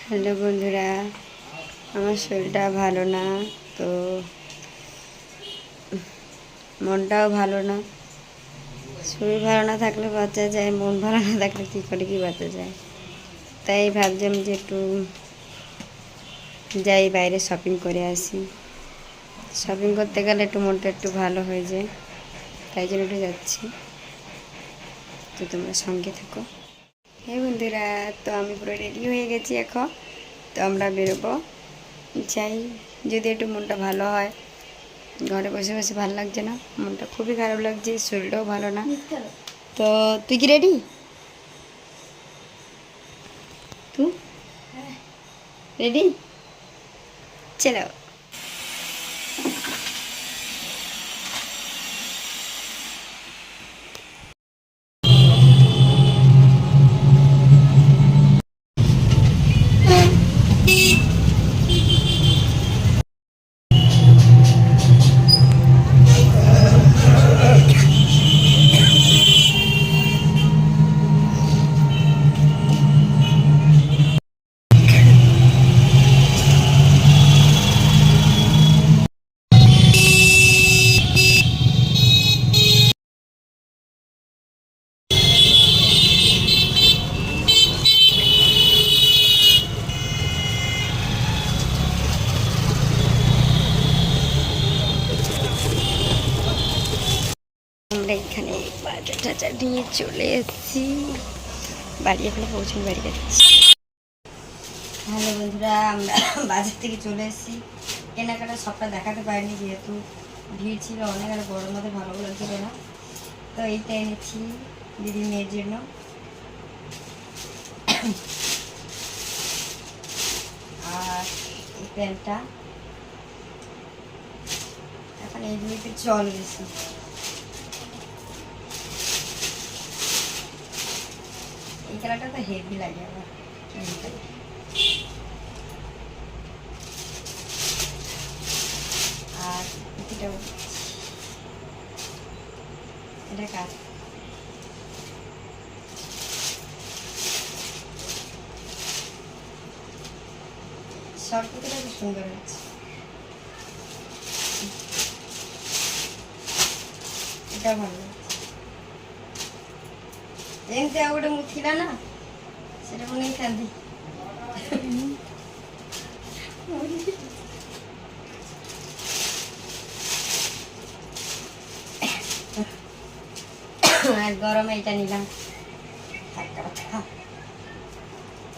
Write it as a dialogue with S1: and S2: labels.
S1: Hello বন্ধুরা, আমার শরীরটা ভালো না, তো মনটাও ভালো না। শরীর ভালো না থাকলে বাঁচা যায়, মন ভালো না থাকলে কী করে কি বাঁচা যায়। তাই ভাবছিলাম যে একটু যাই বাইরে শপিং করে আসি। শপিং করতে গেলে একটু মনটা একটু ভালো হয়ে যায়, তাই জন্য একটু যাচ্ছি। তো তোমরা সঙ্গে থাকো। হ্যাঁ বন্ধুরা, তো আমি পুরো রেডি হয়ে গেছি এখন। তো আমরা বেরোবো, যাই। যদি একটু মনটা ভালো হয়, ঘরে বসে বসে ভালো লাগছে না, মনটা খুবই খারাপ লাগছে, শরীরটাও ভালো না। তো তুই কি রেডি? তুই রেডি? চলো। আমরা এখানে বাজার টাজার নিয়ে চলে এসেছি, বাড়ি এখনো পৌঁছানো, বাড়ি যাচ্ছি। হ্যালো বন্ধুরা, আমরা বাজার থেকে চলে এসেছি। কেনাকাটা সবটা দেখাতে পারিনি, যেহেতু ভিড় ছিল অনেক, আর গরম মধ্যে ভালো লাগছিল না। তো এইটা এনেছি দিদি মেয়ের জন্য। আর এই প্যান্টটা এখন এইগুলিতে চল বেশি। এই কালারটা তো হেভি লাগে আমার। আর এটাও, এটা কাজ শর্ট কুর্তিটা খুব সুন্দর হচ্ছে। এটা ভালো লাগছে। ଏମିତି ଆଉ ଗୋଟେ ମୁଁ ଥିଲା ନା, ସେଟା ମୁଁ ନେଇଥାନ୍ତି। আর গরমে এটা নিলাম।